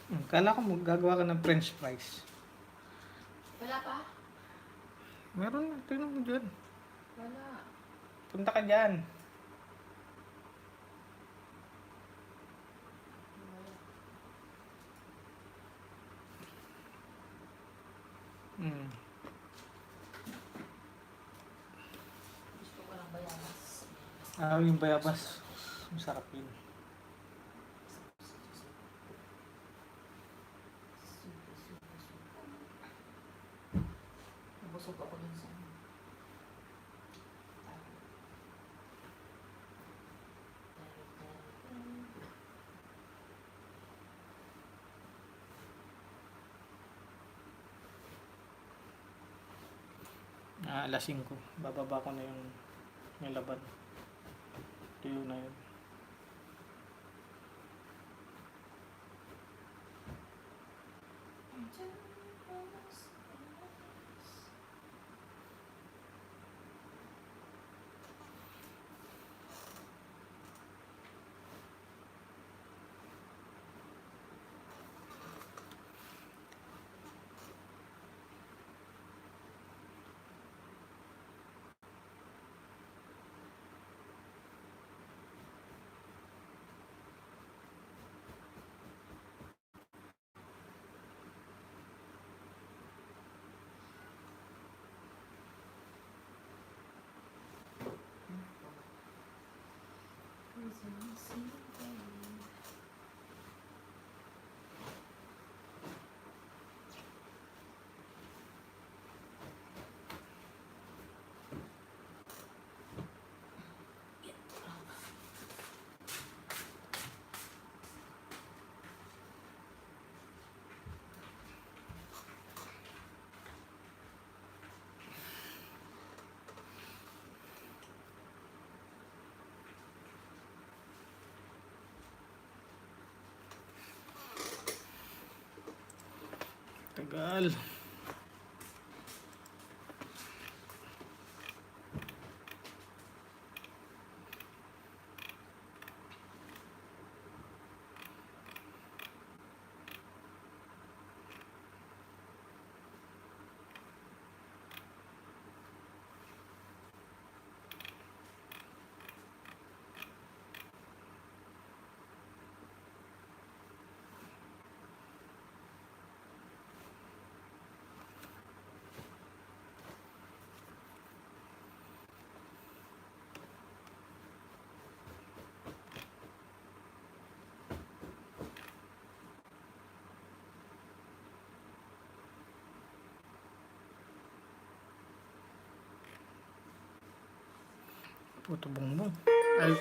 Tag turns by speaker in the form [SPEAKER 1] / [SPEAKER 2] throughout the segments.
[SPEAKER 1] Kala ko gagawa ka ng french fries.
[SPEAKER 2] Wala pa?
[SPEAKER 1] Meron na, tingnan mo dyan.
[SPEAKER 2] Wala.
[SPEAKER 1] Punta ka dyan.
[SPEAKER 2] Gusto ko ng bayabas.
[SPEAKER 1] Yung bayabas. Masarap yun.
[SPEAKER 2] Nabusog ako dun sa
[SPEAKER 1] Alas 5. Bababa ko na yung laban. Tuyo na yun. Tagal. Puto bongbong. Ay,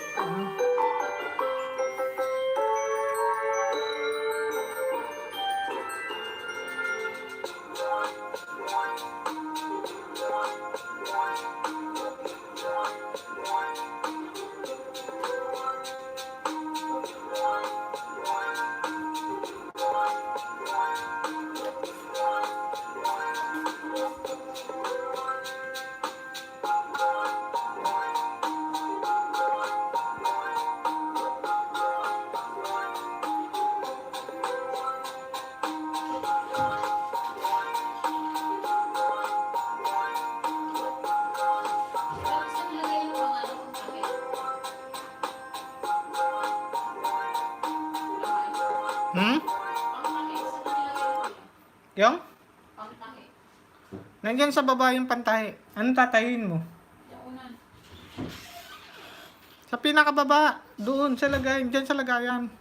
[SPEAKER 2] Tapos nilagay yung mga ano kung tahe.
[SPEAKER 1] hmm?
[SPEAKER 2] Ang tahe, saan nilagay yung
[SPEAKER 1] Yung?
[SPEAKER 2] ang tahe?
[SPEAKER 1] Nandyan sa baba yung pantahe. Anong tatayin mo?
[SPEAKER 2] Yung unan.
[SPEAKER 1] Sa pinakababa. Doon sa lagayan. Dyan sa lagayan.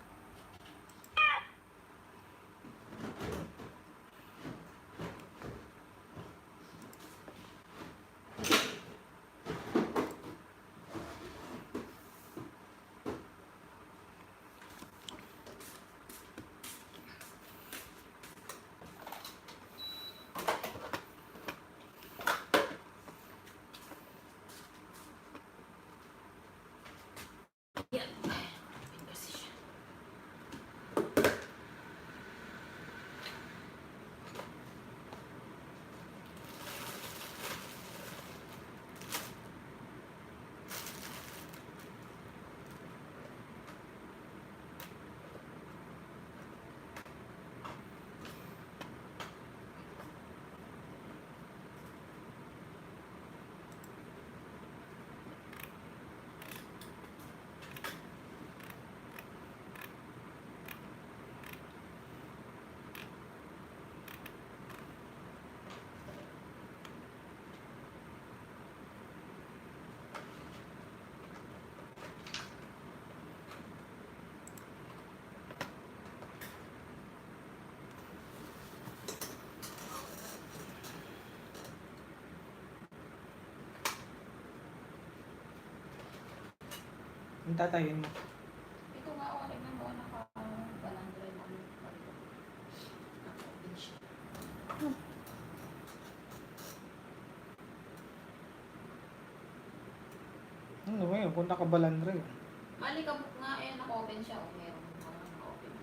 [SPEAKER 2] Yan. Yan kasi siya.
[SPEAKER 1] Yung tatayin mo.
[SPEAKER 2] Ito nga, o, tignan mo, naka-balandre na yung palo. Naka-open siya.
[SPEAKER 1] Ano ba yun? Punta ka balandre.
[SPEAKER 2] Malikabok nga, eh, naka-open siya. O, meron mga naka-open.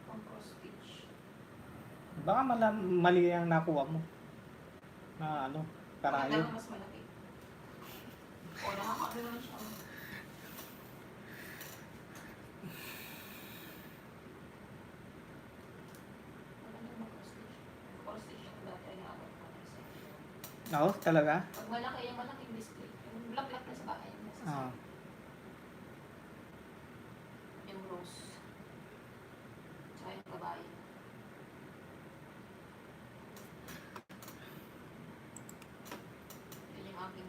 [SPEAKER 2] Pang-cross-stitch.
[SPEAKER 1] Baka mali ang nakuha mo. Na ano, karayo.
[SPEAKER 2] Ang mas malaki. O, nakakabilo na siya. Maganda mag-cross-stitch. Cross-stitch yung dati ay naabot ko na isa.
[SPEAKER 1] Oo, talaga?
[SPEAKER 2] Pag malaki, yung malaking display. Yung black-black na sa bahay. Yung nasa
[SPEAKER 1] Oo.
[SPEAKER 2] yung rose. Tsaka yung kabayan. Yun yung aking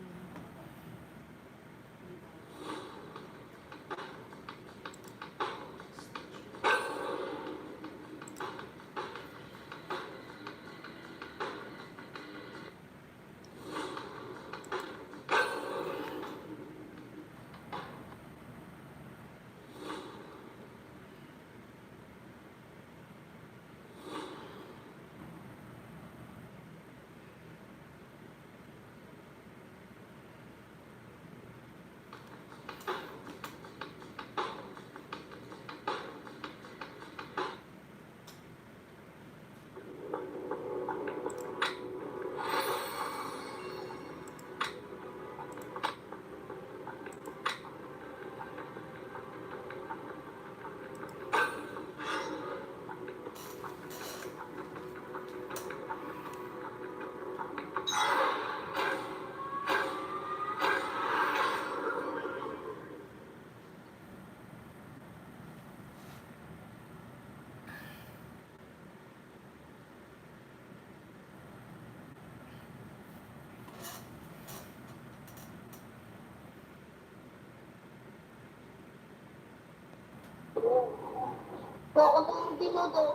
[SPEAKER 3] Bakit ang dinodo?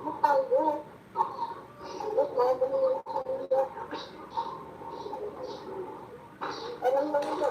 [SPEAKER 3] Matago. Mas nabali yung kanila. Alam mo nila.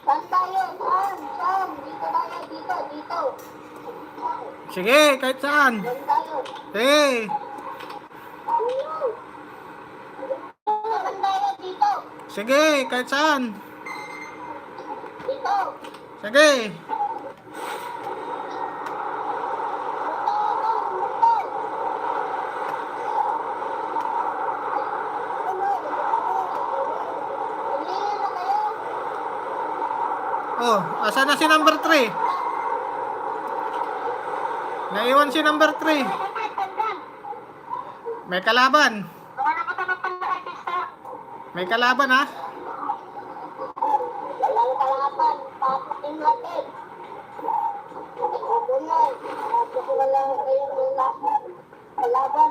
[SPEAKER 3] Saan tayo? Saan? Saan? Dito tayo. Dito. Dito.
[SPEAKER 1] Sige, kahit saan.
[SPEAKER 3] Saan tayo?
[SPEAKER 1] Hey,
[SPEAKER 3] Saan tayo? Dito.
[SPEAKER 1] sige, kahit saan.
[SPEAKER 3] Dito.
[SPEAKER 1] Sige. Oh, asa na si number 3? Naiwan si number 3. May kalaban. May kalaban ha.
[SPEAKER 3] Walang kalaban. Paputin natin. Bunay. Tapos wala kayong kalaban. Dalawa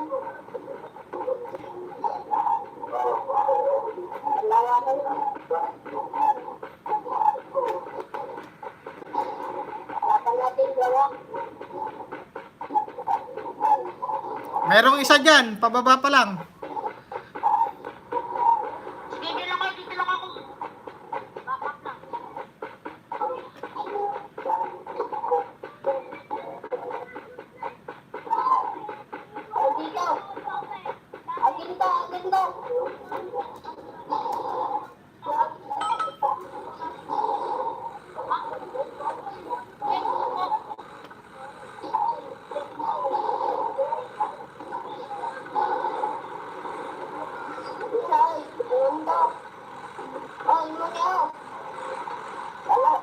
[SPEAKER 3] kayo. Laban natin dalawa.
[SPEAKER 1] Merong isa dyan, pababa pa lang.
[SPEAKER 3] Sige, dito lang ako. Bapak na. Ay, dito. Agin to, agin to. Isay, segundo. Oh, imo niya. Wala.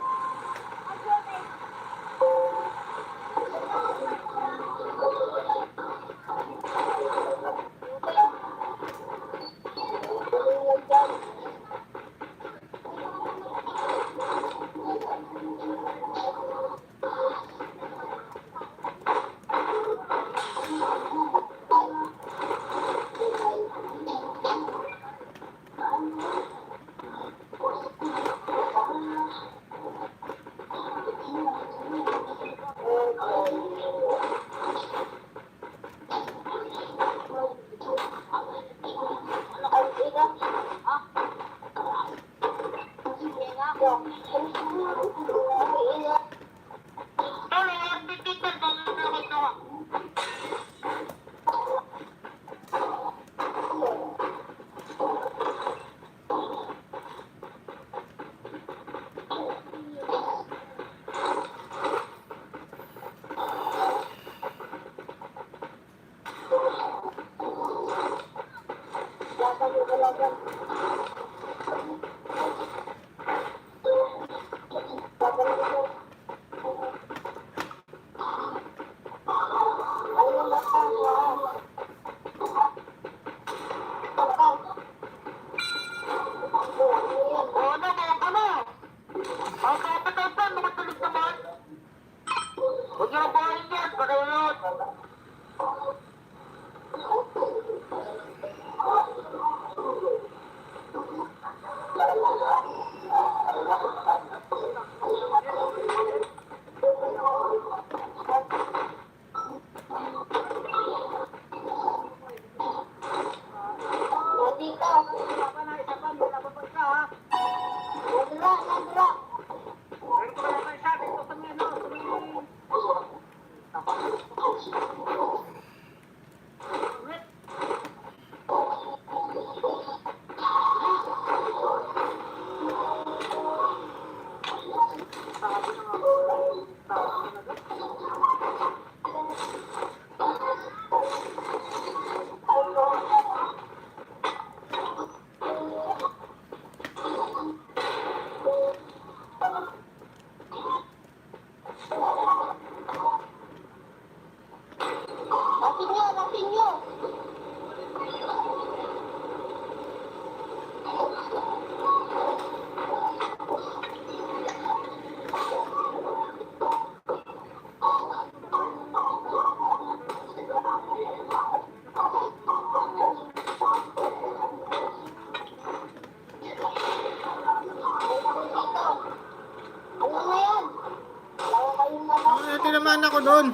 [SPEAKER 1] Tinamaan ako doon.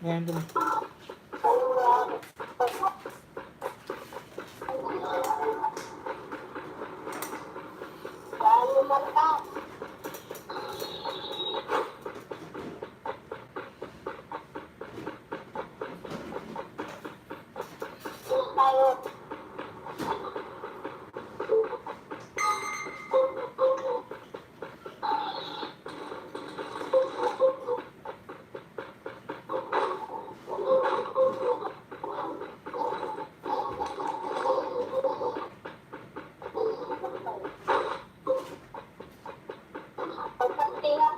[SPEAKER 1] Ngayon dun.
[SPEAKER 3] Lalo mata. Tayo. Pagpagtinga.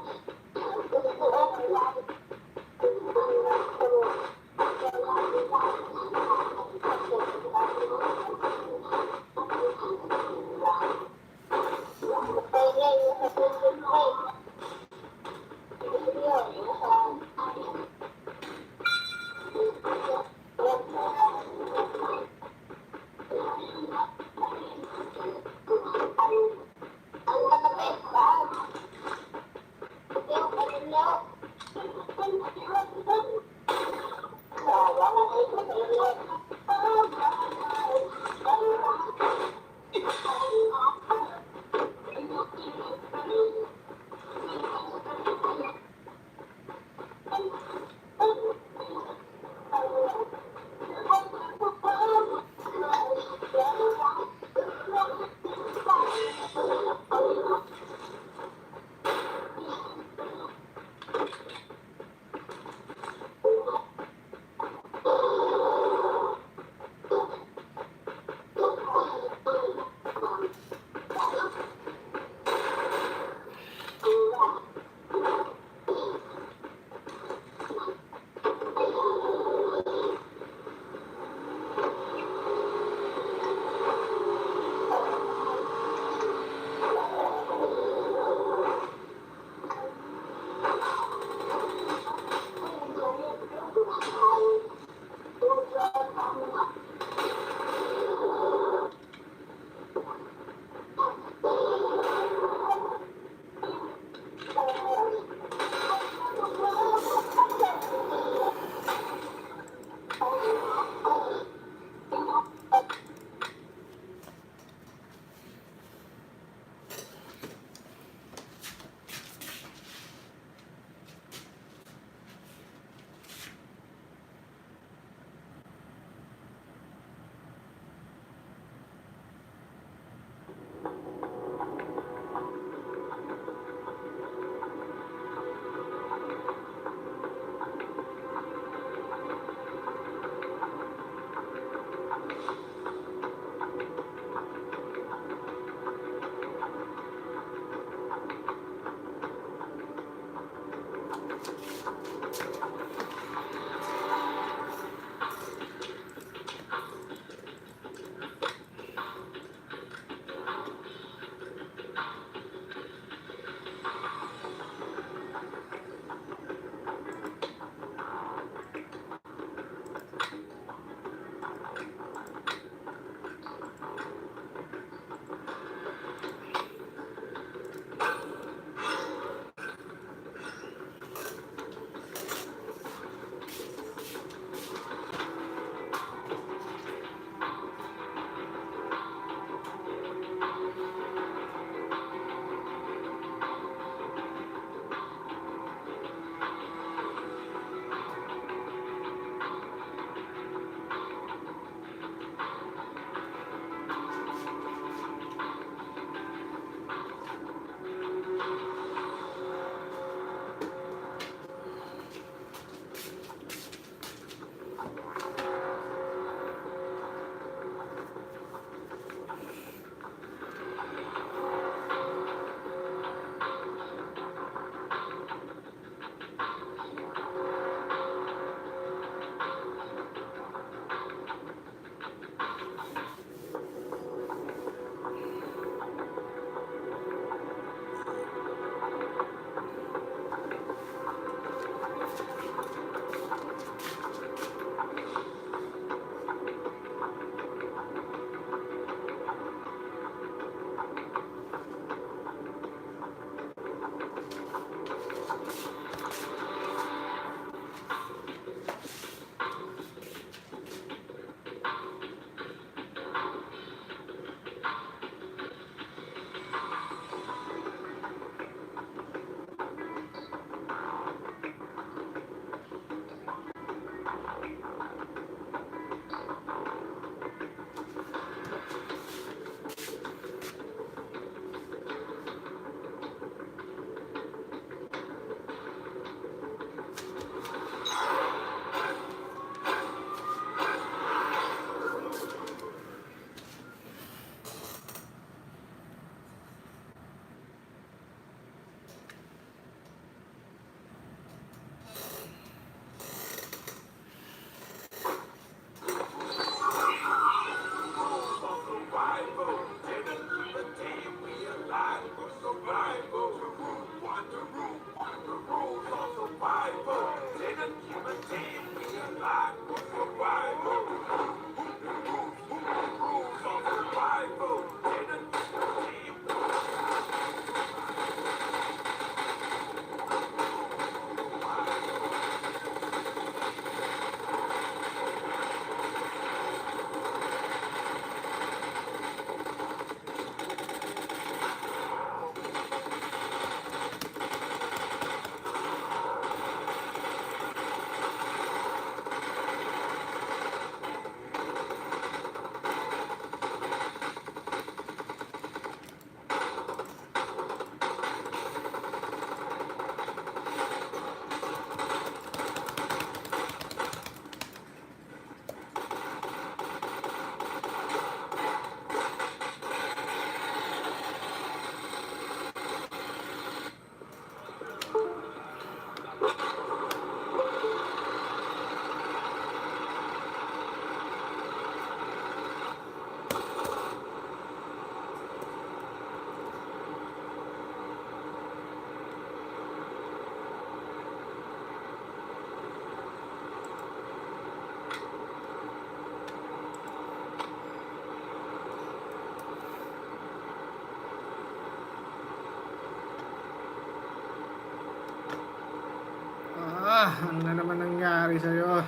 [SPEAKER 1] Ano na naman nangyari sa'yo?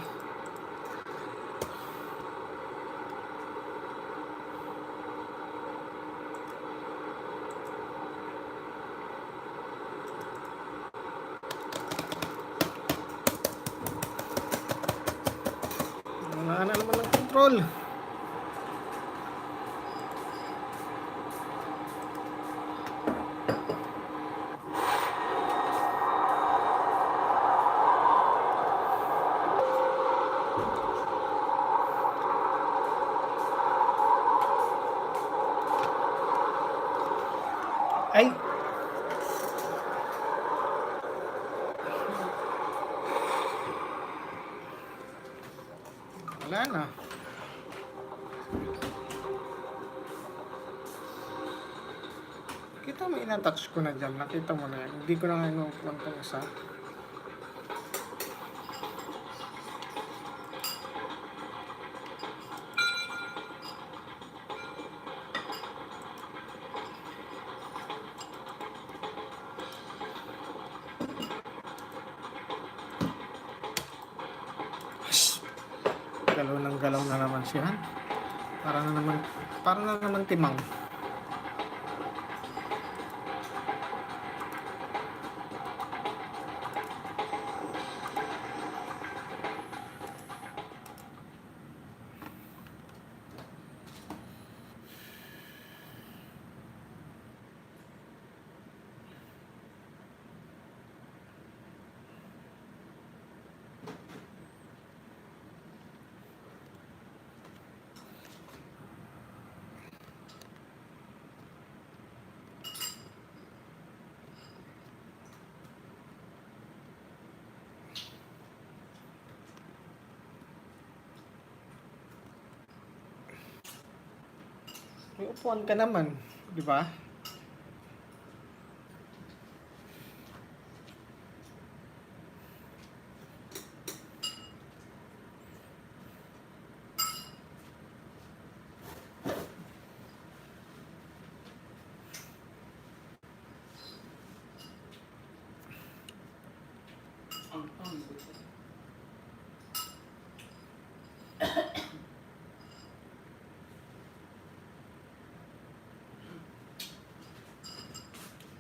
[SPEAKER 1] Wala na naman ng control. Ay! Wala na. Kita mo, inatouch ko na dyan. Nakita mo na yan. Hindi ko na nga inuupuan itong isa. Galaw ng galaw na naman siya. Para na naman timang. May upuan ka naman, di ba?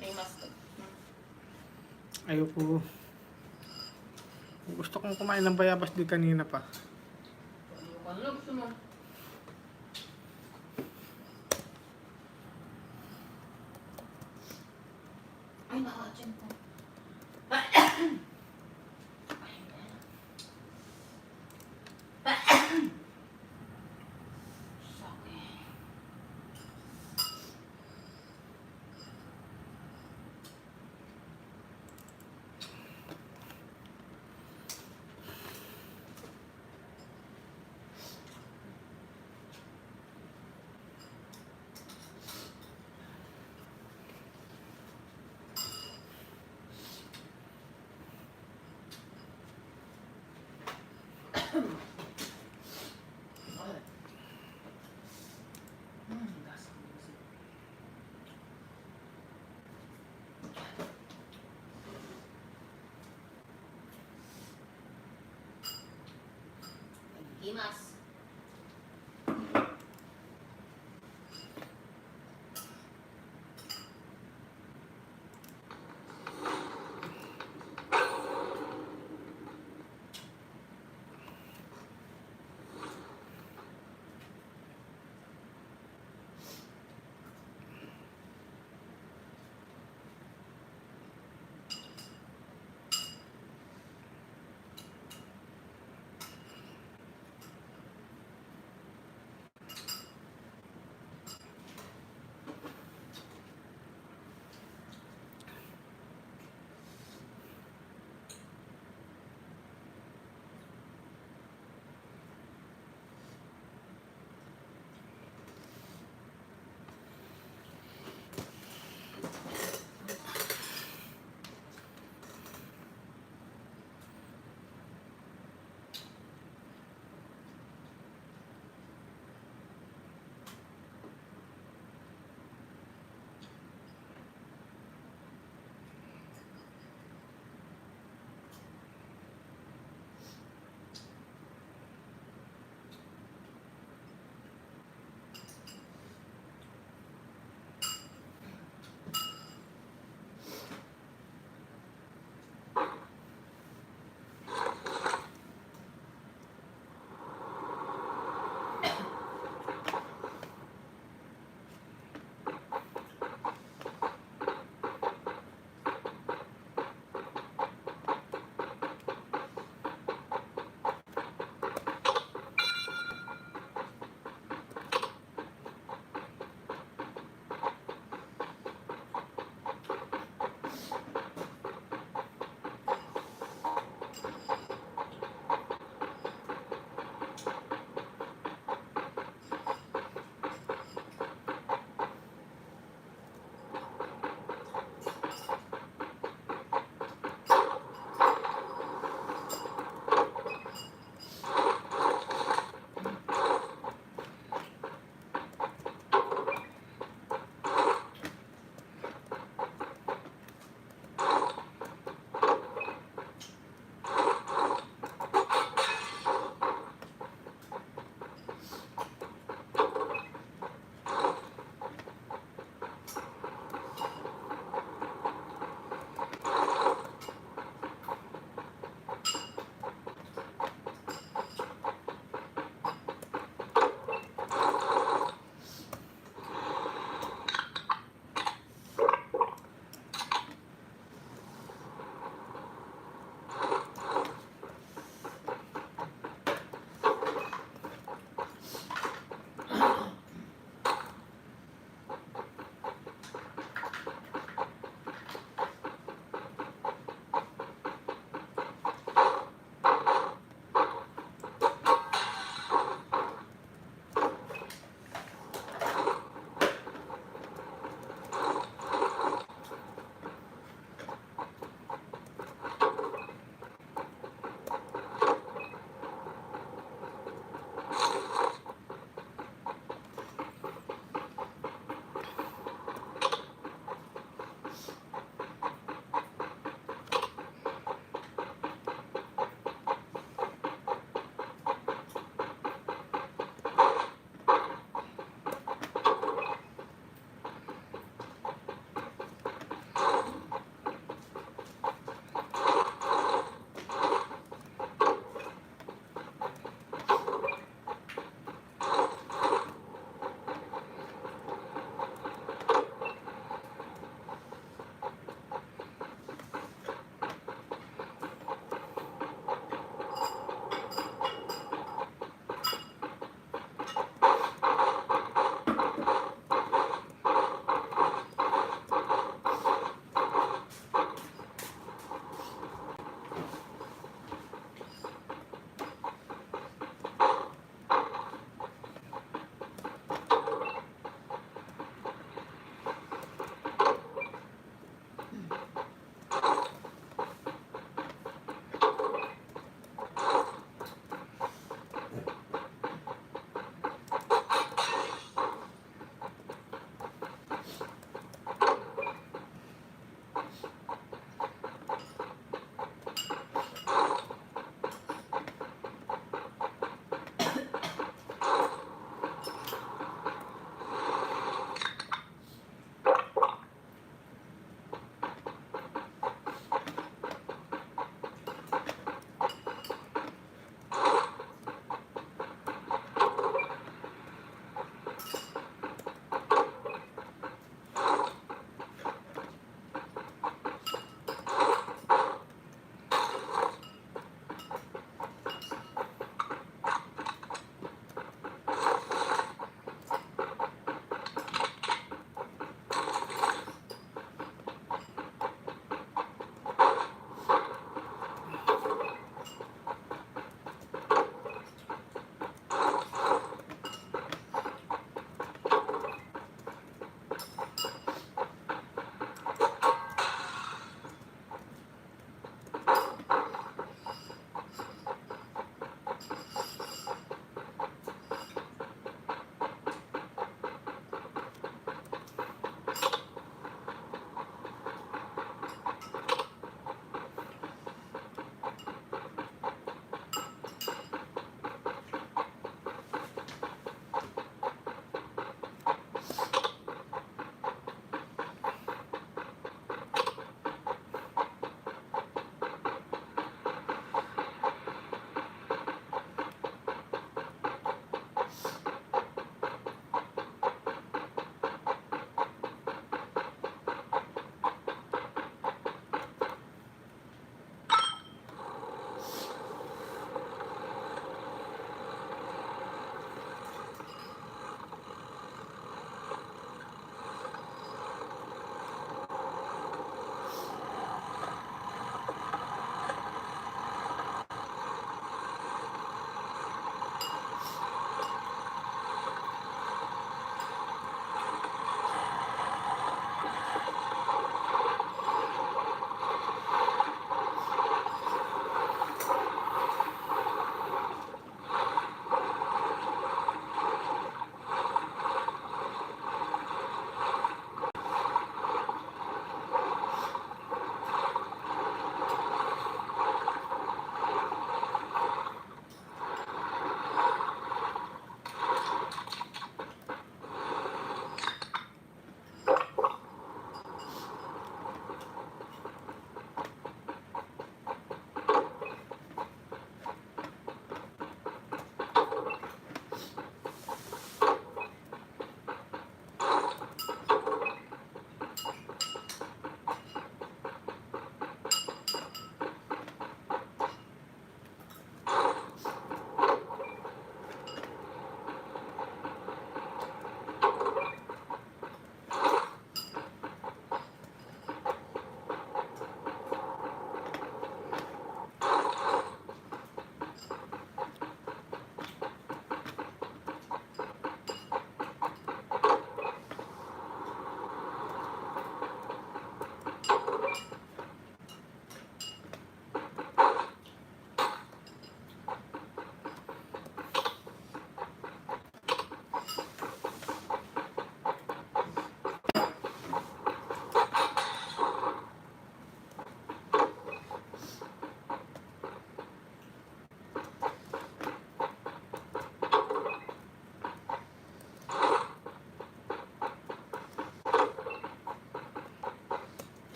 [SPEAKER 2] May mustard.
[SPEAKER 1] Ayoko. Gusto kong kumain ng bayabas di kanina pa.
[SPEAKER 2] Ano gusto mo? Ay, nakakachin ko. Imas.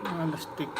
[SPEAKER 1] Mga lastik.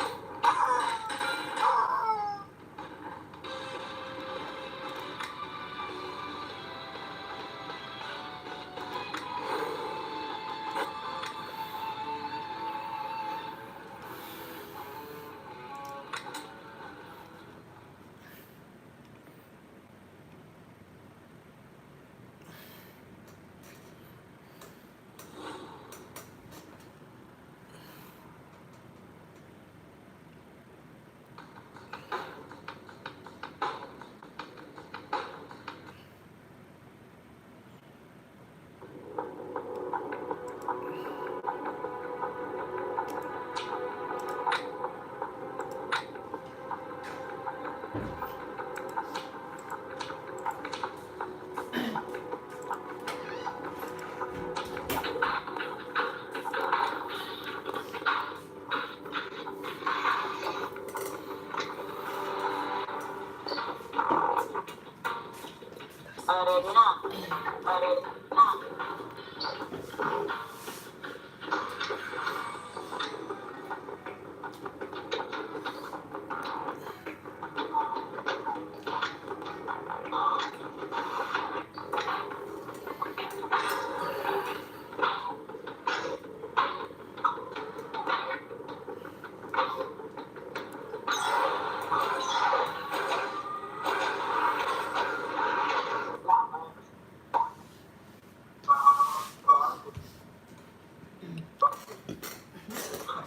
[SPEAKER 3] Ready na. Ready na.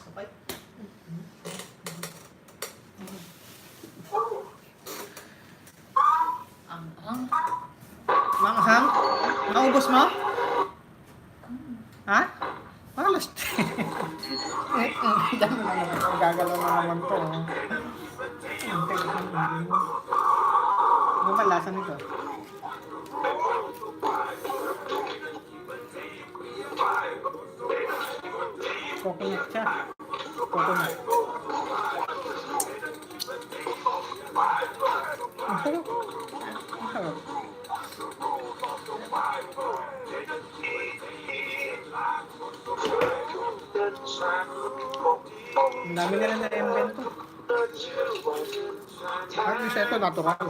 [SPEAKER 1] Sabay.
[SPEAKER 2] Ang
[SPEAKER 1] Manghang? Naubos mo? Ha? Mga lastik. Diyan mo na naman. Gagalaw na naman to. Ang tigas ng hindi mo. Ano ba lasa nito? Coconut siya. Coconut. Ang sarap. Ang sarap. Ang dami nila na invento. Ang isa ito, natural.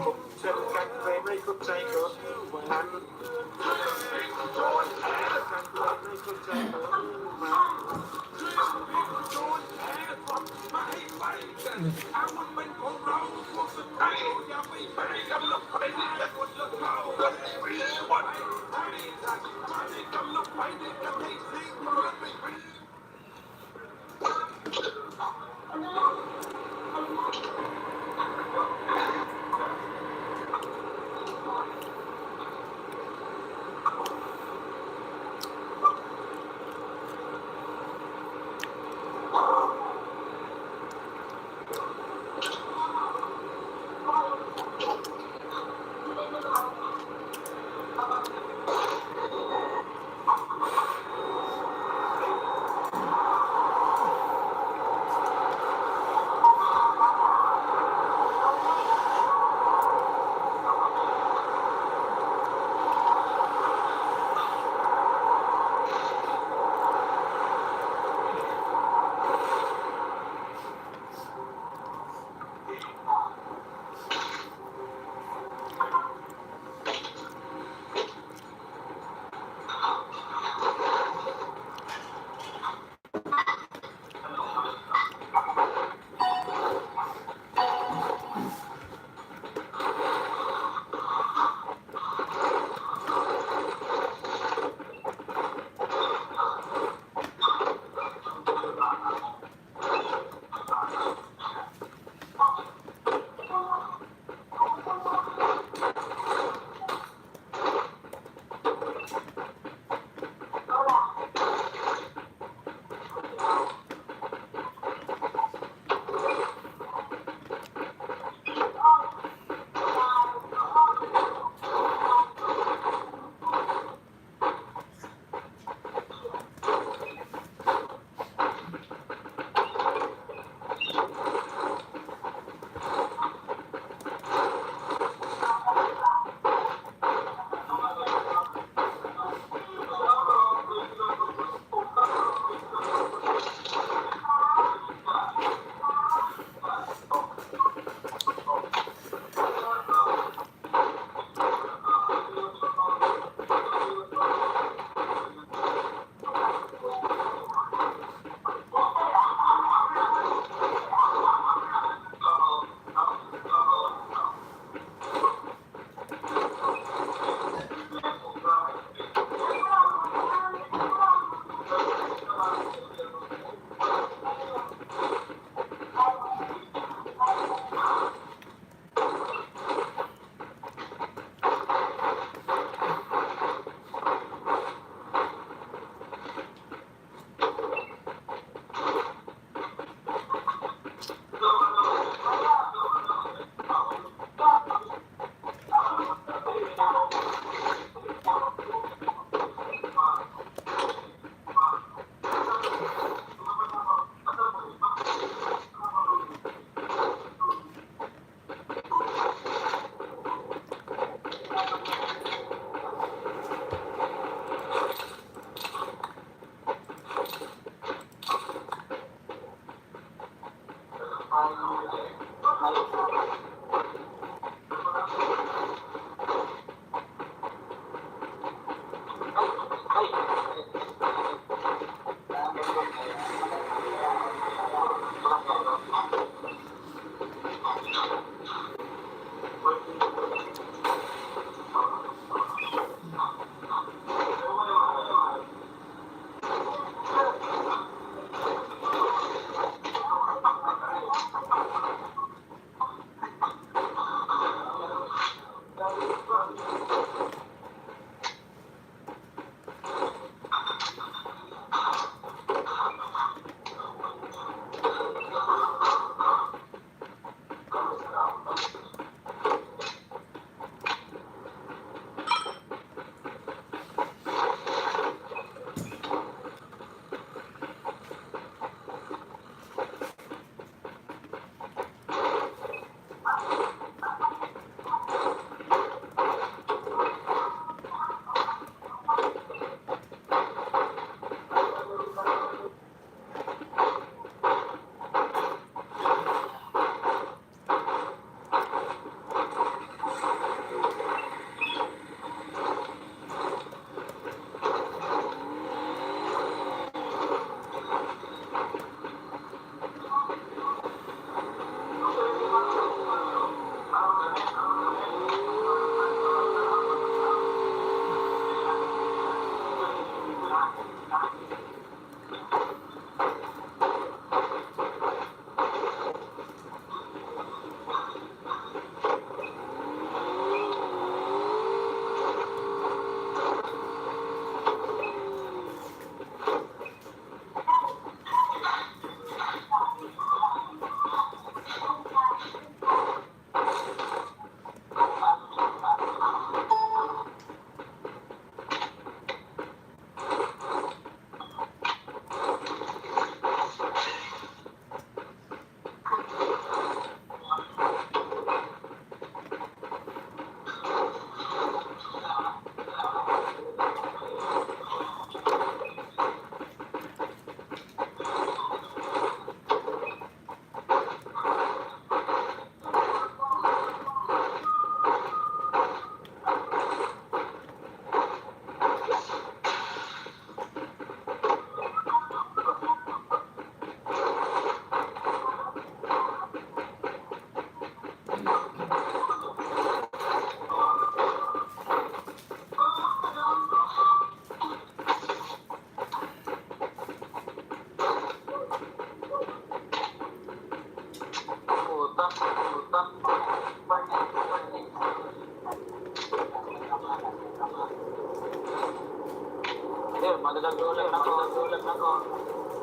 [SPEAKER 4] Madadagulan ako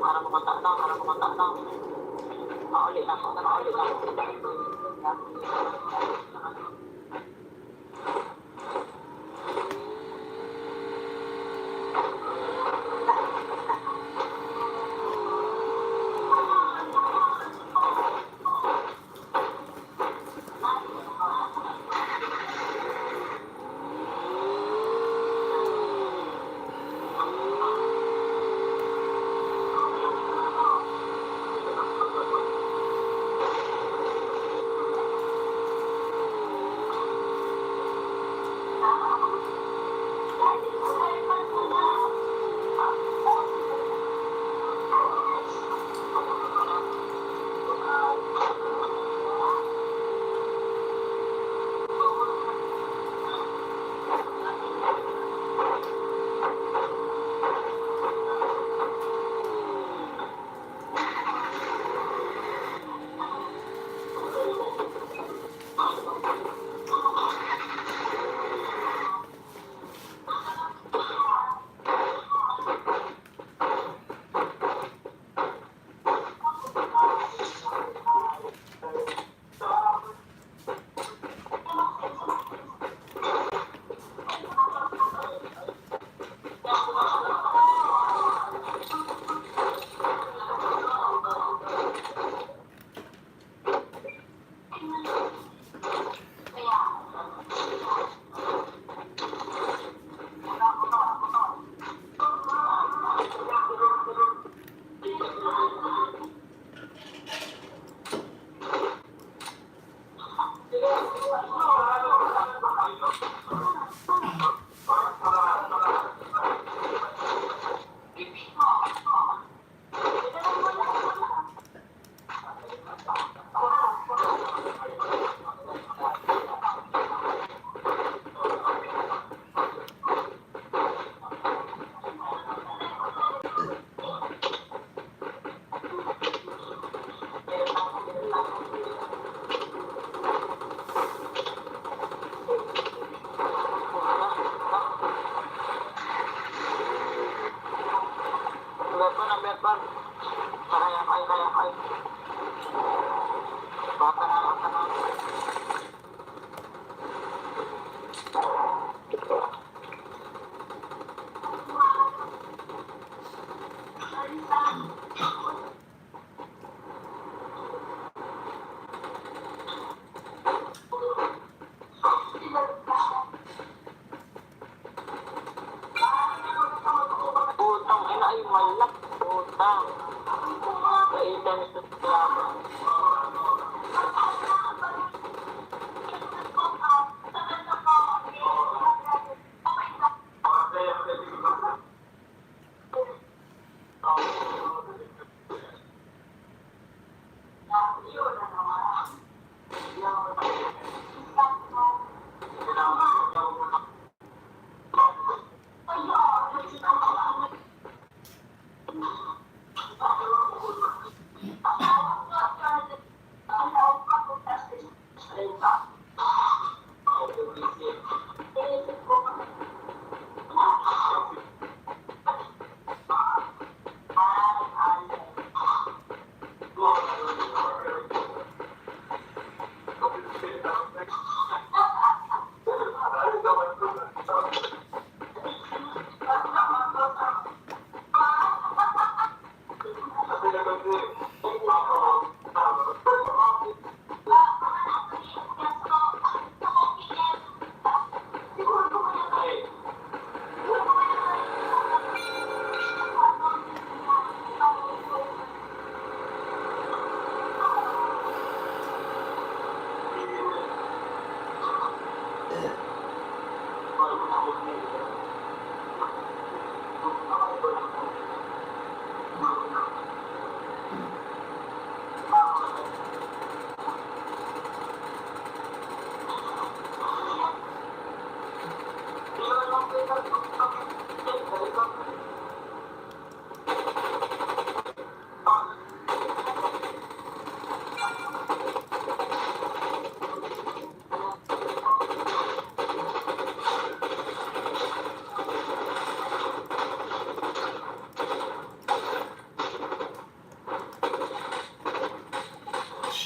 [SPEAKER 4] para makontak na. Mauli na.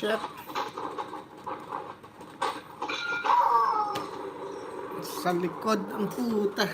[SPEAKER 1] Shit. Sa likod ang puta.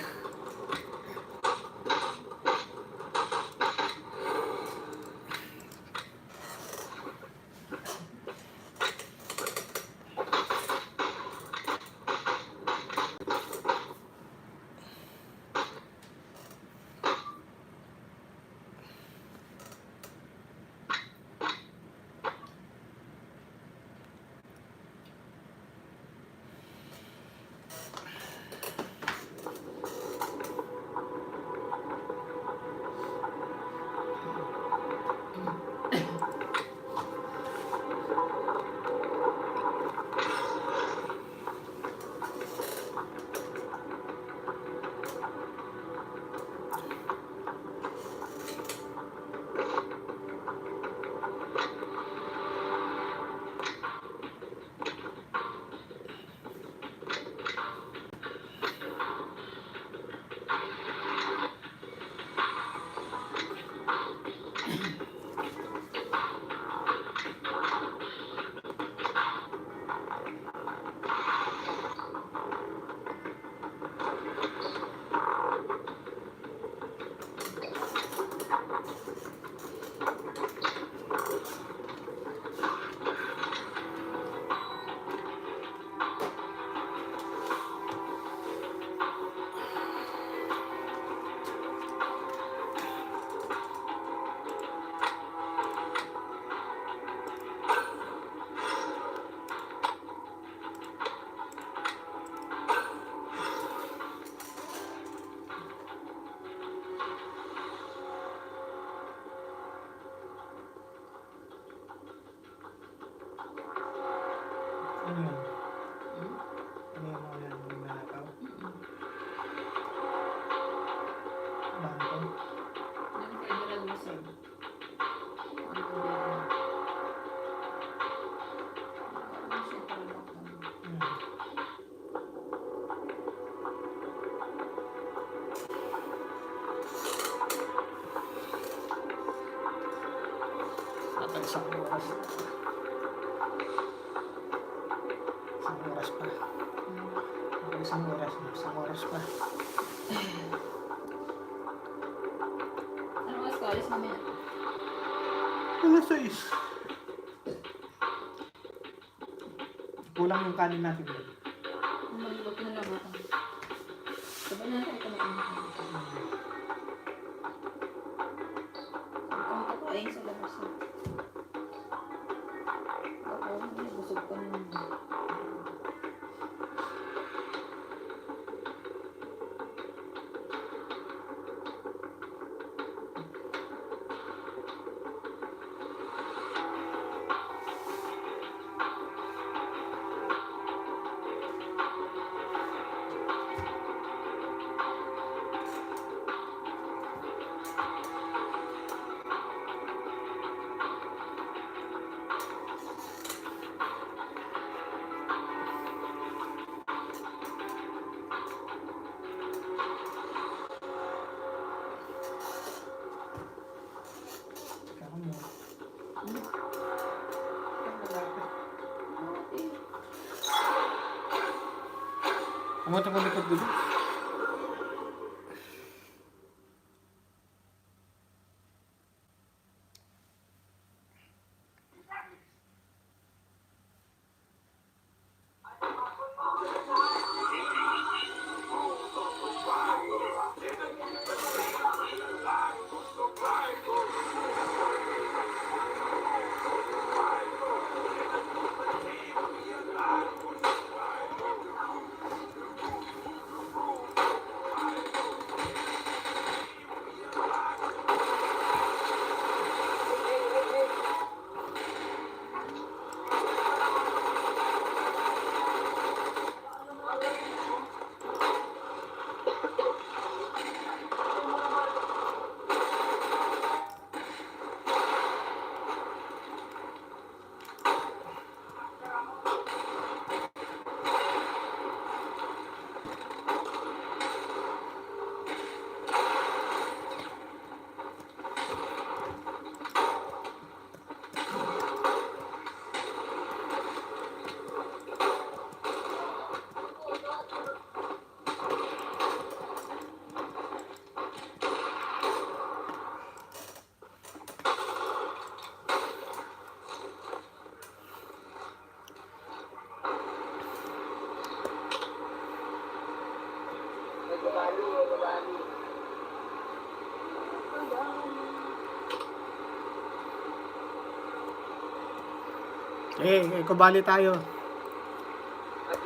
[SPEAKER 1] Ano yun? Ano yung mga yan? Yung nanakaw? Bangko?
[SPEAKER 2] Ng Federal Reserve. Ang gobyerno. Ano siya talaga kung
[SPEAKER 1] Dapat isang oras. Isang oras pa. Isang oras na. Isang oras pa.
[SPEAKER 2] ano oras ka alis mamaya?
[SPEAKER 1] Alas 6. Kulang yung kanin natin doon.
[SPEAKER 2] Maglulog na lang ako. Sabay na tayo kumain. Huwag kang kakain sa labas. Baka busog ka na.
[SPEAKER 1] Kaya mo. Pumunta po likod ko doon. kubali tayo.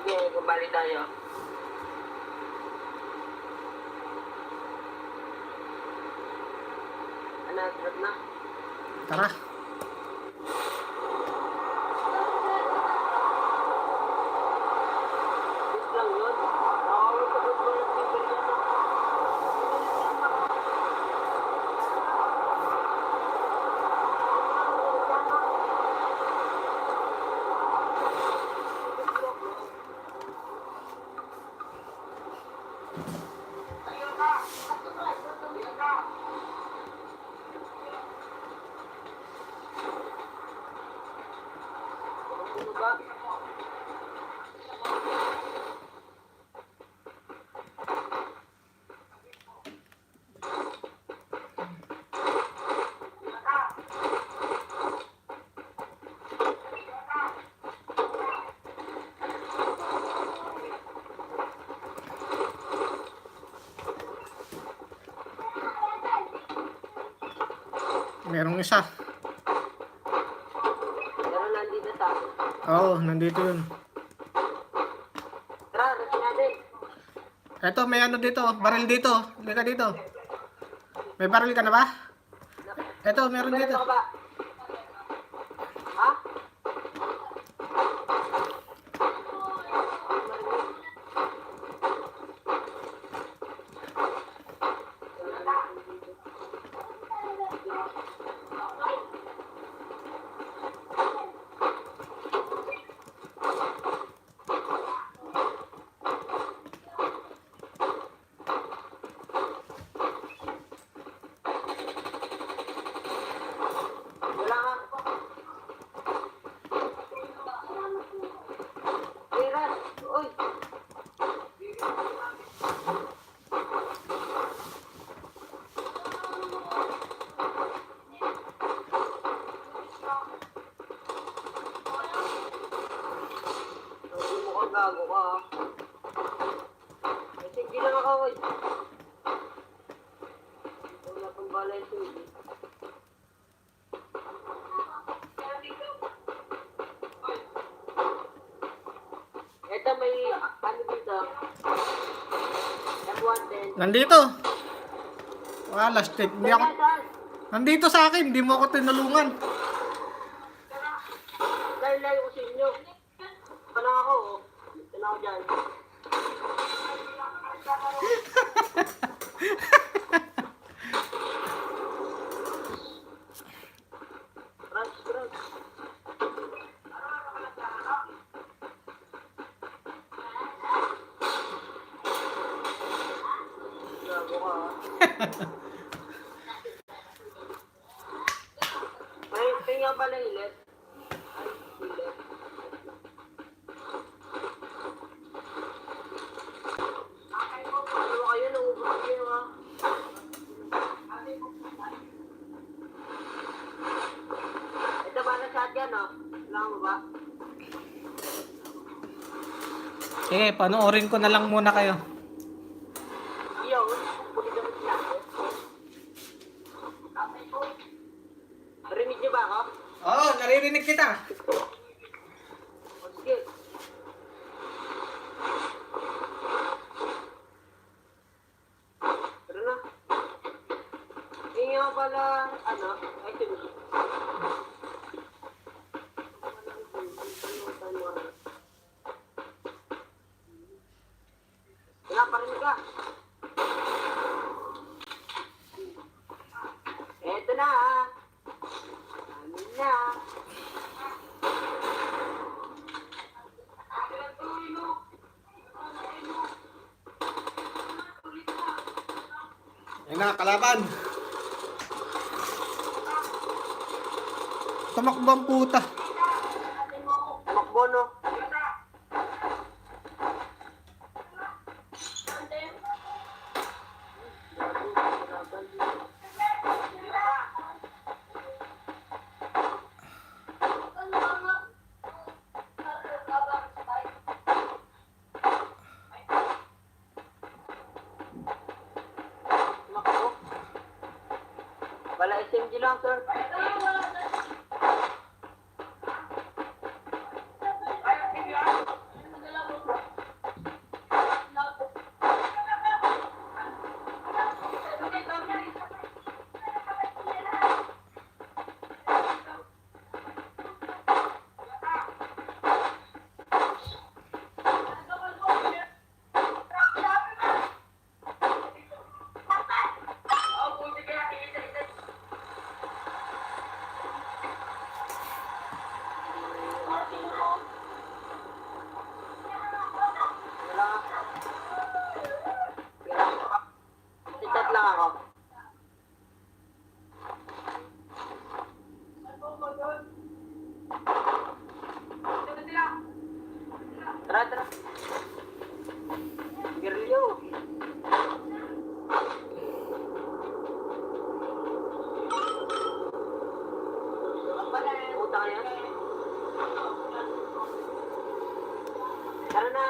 [SPEAKER 4] Sige, kumbali tayo. Ano, trip na?
[SPEAKER 1] Tara.
[SPEAKER 4] Yes lang yun. Nakawal sa football ng people yan. Ano ba?
[SPEAKER 1] Merong isa.
[SPEAKER 4] Pero nandito sa...
[SPEAKER 1] Oo, nandito yun.
[SPEAKER 4] Tara, rasin natin.
[SPEAKER 1] Eto, may ano dito. Baril dito. Halika dito. May baril ka na ba? Eto, meron
[SPEAKER 4] Meron
[SPEAKER 1] dito.
[SPEAKER 4] ka ba? Ha? Wala nga. Hey, Ran. Uy. Hindi mo ka gago ka, ha? Kasi hindi lang ako, uy. Wala pang balay ito, eh. Ito may ano dito. M110.
[SPEAKER 1] Nandito. Wala, stick. Hindi ako... Nandito sa akin. Hindi mo ako tinulungan.
[SPEAKER 4] Dahil layo ko sa inyo. Wala ako, oh. Ito na ako dyan. Crush, crush. Gago ka, ha? May nga pala ilit. Ay, ilit. Ano ba kayo? Naubos kayo, ha? Ito ba na shotgun, no? Kailangan mo ba?
[SPEAKER 1] Sige, panoorin ko na lang muna kayo.
[SPEAKER 4] Iyo, puli kami sinabi. Narinig niyo ba ako?
[SPEAKER 1] Oo, naririnig kita.
[SPEAKER 4] O sige. Tara na. Yung nga pala, ano, ay sige. Wala pa rin ka. Eto na, ha. Amin na.
[SPEAKER 1] Yan na, kalaban. Tumakbang puta.
[SPEAKER 4] Tumakbo, no? Tumakbo. Wala SMG lang, sir. Tara na.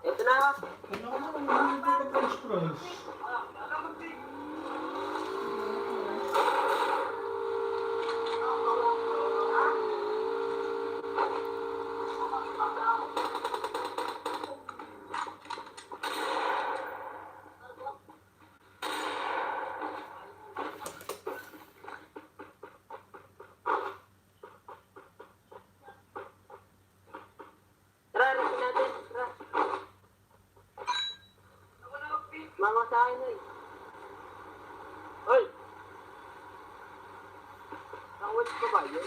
[SPEAKER 4] Ito na.
[SPEAKER 1] Ano ko naman, hindi ko French fries.
[SPEAKER 4] Tara, resin natin. Tara. Mama sa akin, oy. Oy! Nakawatch ko ba yun?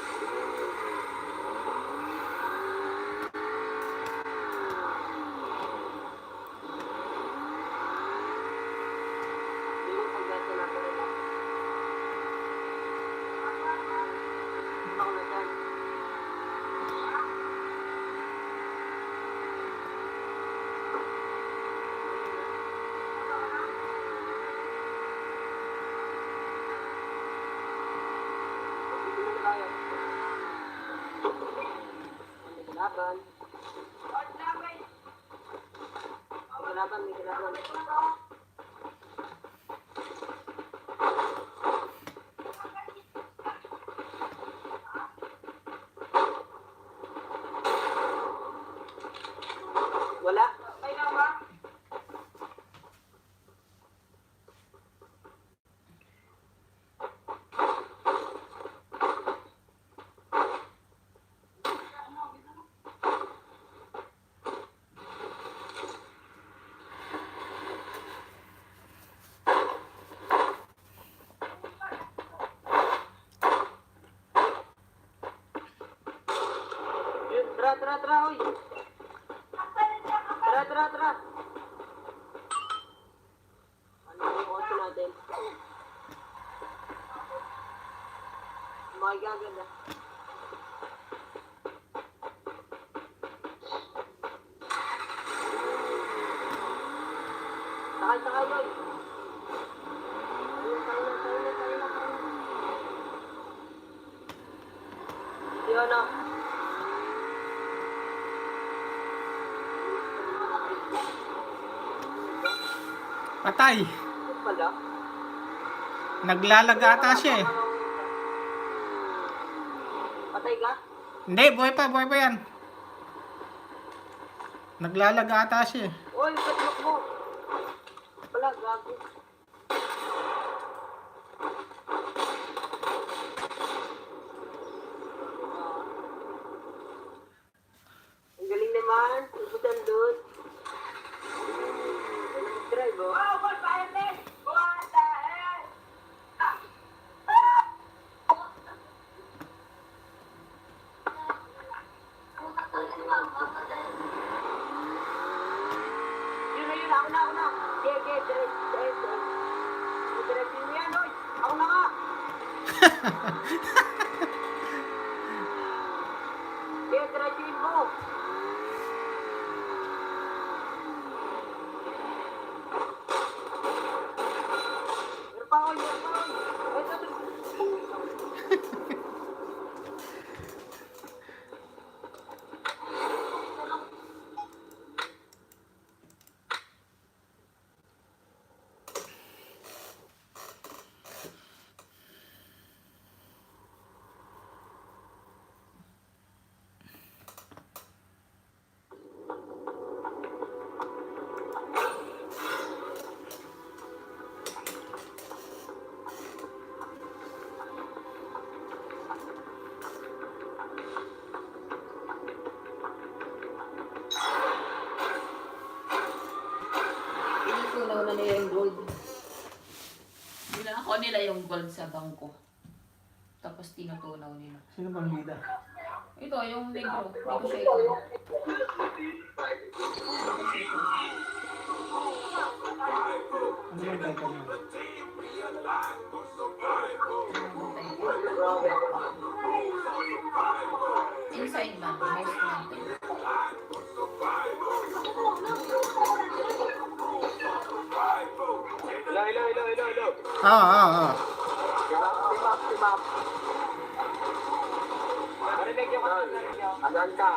[SPEAKER 4] Hindi mo paggasa na pala lang. Ako na dyan. Hindi na tayo. May kalaban. May kalaban. Wala. Yun, tara, oy. Tara. Ano yung auto natin? Magaganda. Sakay, oy. Tayo na. Yun, oh.
[SPEAKER 1] Patay.
[SPEAKER 4] Yun pala.
[SPEAKER 1] Naglalag ata siya eh.
[SPEAKER 4] Patay ka?
[SPEAKER 1] Hindi, buhay pa yan. Naglalag ata siya eh.
[SPEAKER 4] Oy, katlok mo. Wala, gago. Ang galing naman. Ibutan doon. Ano mag-drive, oh? Yun, ako na. Drive. Drive mo yan, oy. Ako na nga. Drive mo. Meron pa, oy. Ito.
[SPEAKER 2] Inutunaw na nila yung gold. Ako nila yung gold sa bangko. Tapos tinutunaw nila.
[SPEAKER 1] Sino bang bida?
[SPEAKER 2] Ito, yung negro. Negotiator.
[SPEAKER 1] Ano yung title mo?
[SPEAKER 2] Inside man. Most wanted.
[SPEAKER 4] Hello.
[SPEAKER 1] Ah.
[SPEAKER 4] Si Ma'am. Marinig yung asan ka?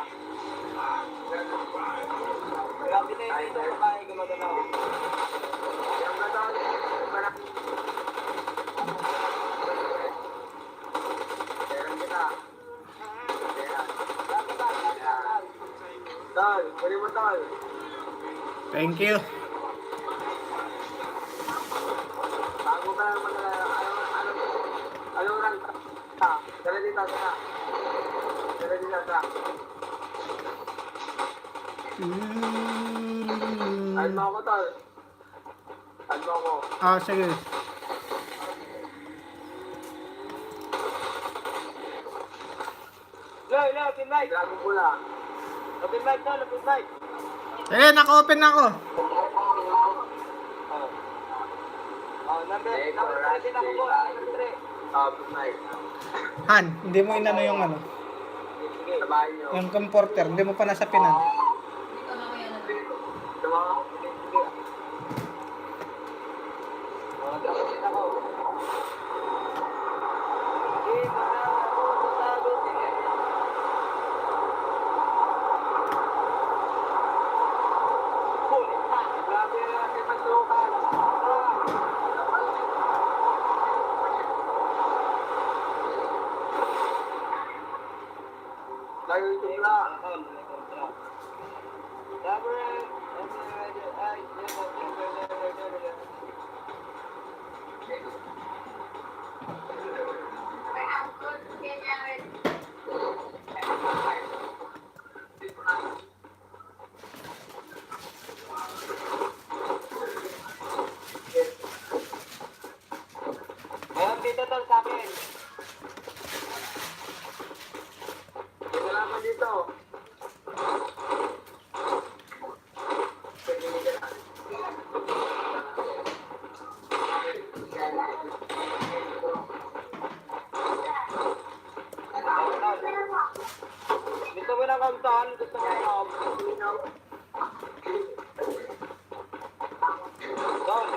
[SPEAKER 4] Grabe na yun dito, babae gumagalaw. Yung gano'n, parang... Meron kita. Tol, pwede mo tol.
[SPEAKER 1] Thank you.
[SPEAKER 4] Bago ka lang anong rang ka? Dala dito. Add mo ako, tol. Add mo ako.
[SPEAKER 1] Ah, sige.
[SPEAKER 4] Lo, pin light. Dragon pula. Open mic, tol, open mic.
[SPEAKER 1] Sige, naka-open na ako.
[SPEAKER 4] Number 3 din ako po. Number 3. Open mic.
[SPEAKER 1] Han, hindi mo inano yung ano.
[SPEAKER 4] Sige, sabahin nyo.
[SPEAKER 1] Yung comforter, hindi mo pa nasapinan.
[SPEAKER 2] Dito na kaya na.
[SPEAKER 4] Sige. Dragon din ako. Sige, magsasagot. Kulit ha. Grabe na natin magsukan. Layo ito pula. Ayun, dito tol sa akin. Dito naman dito. Gusto mo ng kamtan? Gusto mo ng kamtan? Tol.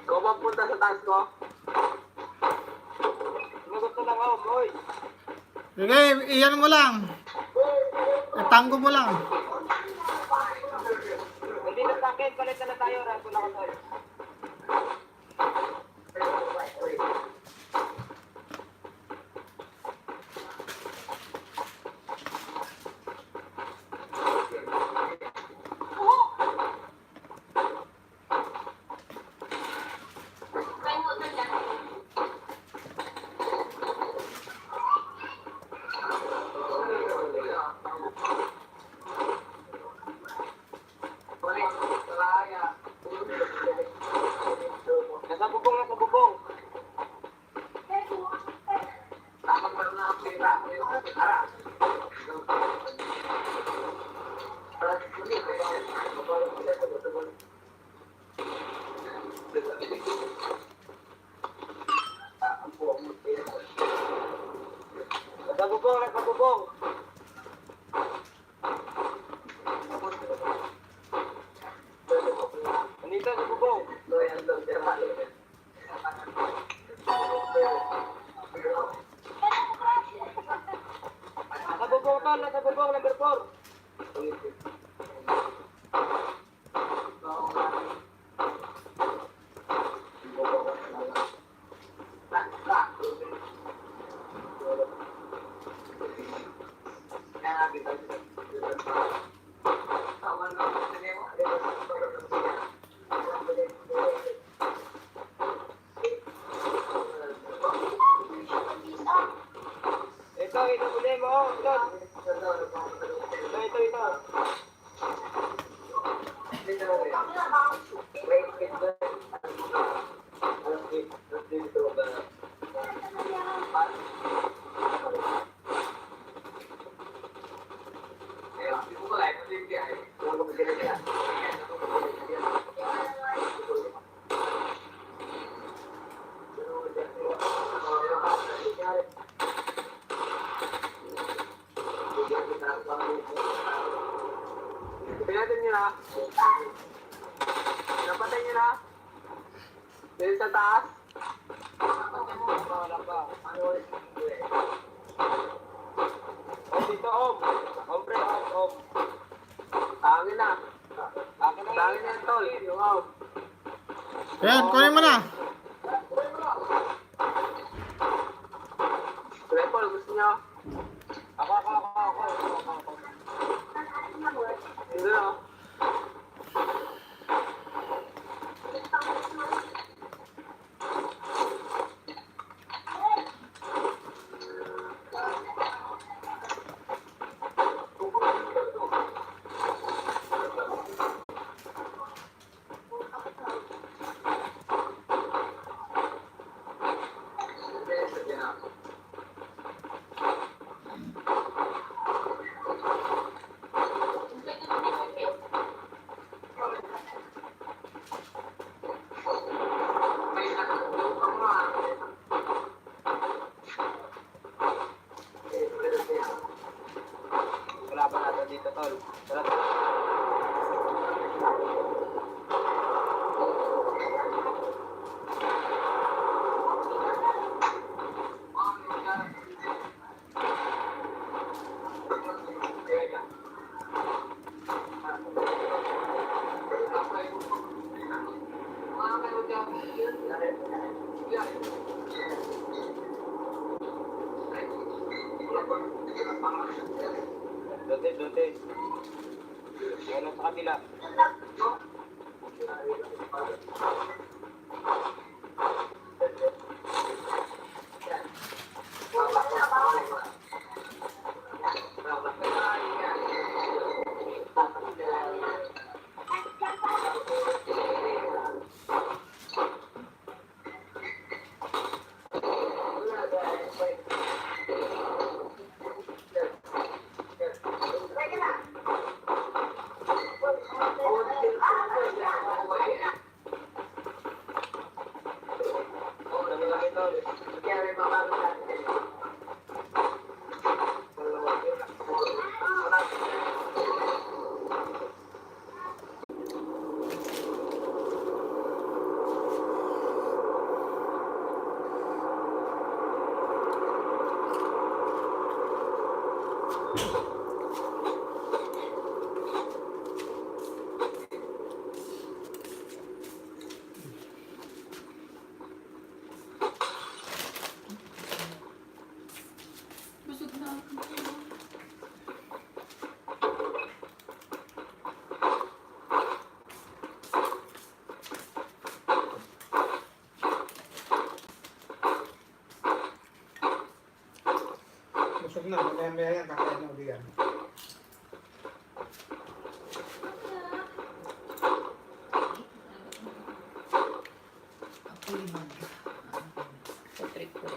[SPEAKER 4] Ikaw ba punta sa taas ko? Ano gusto ng ako, boy?
[SPEAKER 1] Sige, iyan mo lang. Itanggo mo lang.
[SPEAKER 4] Hindi na sa akin, palit na tayo. Rago na ako, tol. Nasa bubong. Nasa bubong. Nandito sa bubong. Nasa bubong, number 4. Ito Hindi mo, Don. Ito. Pinatay niyo na. Napatay niyo na. Dito sa taas. Wala pa. Dito, Om. Om, pre, Om. Tangin na. Tangin na yung tol. Yung Om.
[SPEAKER 1] Ayan, kunin mo na.
[SPEAKER 4] Trepol, gusto niyo? Ako. Hindi na. Kalaban natin dito, tol. Tara. Dote. Ano sa kabila?
[SPEAKER 2] Busog na ako.
[SPEAKER 1] Busog na, mamaya yan, kakain na uli yan.
[SPEAKER 2] Apoy mag. Patrick ko.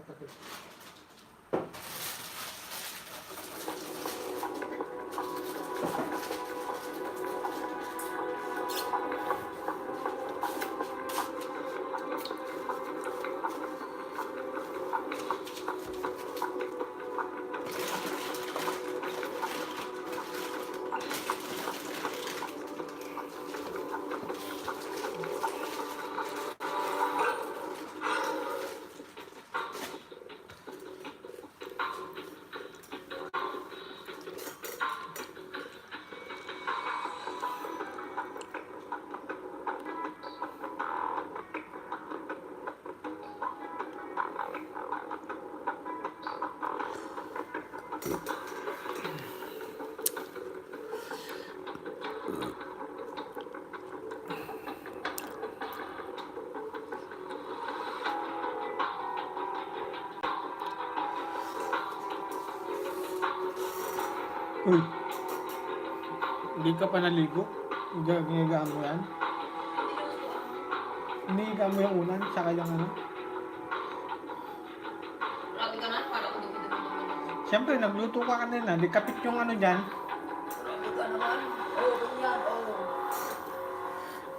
[SPEAKER 1] kapatid. Uy, hindi ka pa naligo? Ginigaan mo yan? Hinihiga mo yung unan, saka yung ano?
[SPEAKER 2] Grabe ka na, parang dumi-dumi.
[SPEAKER 1] Siyempre, nagluto ka kanina. Di kapit yung ano dyan.
[SPEAKER 2] Grabe ka naman. Oo, ganyan, oo.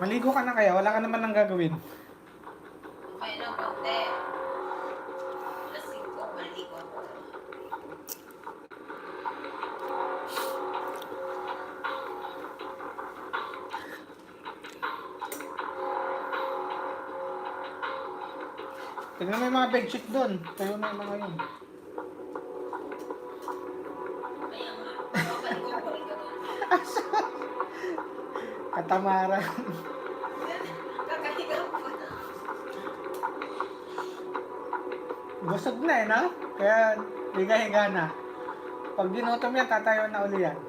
[SPEAKER 1] Maligo ka na kaya, wala ka naman nang gagawin.
[SPEAKER 2] Okay lang, konti. Lasing ko, maligo ako.
[SPEAKER 1] Tignan mo yung mga bedsheet doon. Kayo na yung mga yun.
[SPEAKER 2] Kaya nga, maligo ako rin ka doon.
[SPEAKER 1] Katamaran.
[SPEAKER 2] Kakahiga ko na.
[SPEAKER 1] Busog na eh, no? Kaya higa-higa na. Pag ginutom yan, tatayo na uli yan.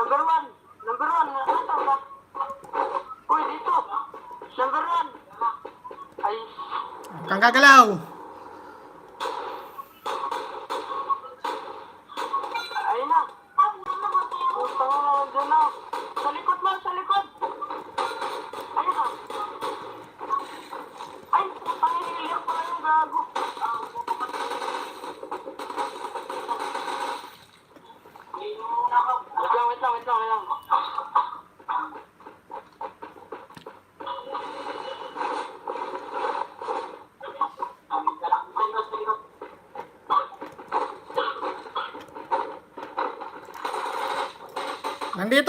[SPEAKER 4] Number one. Number one. Nasaan ba? Uy, dito. Number one. Ay.
[SPEAKER 1] Kang gagalaw.
[SPEAKER 4] Ayun na. Putang na, nandiyan na. Sa likod mo, sa likod. Ayun na. Ay, putang iniiyak pala yung gago. Wait lang.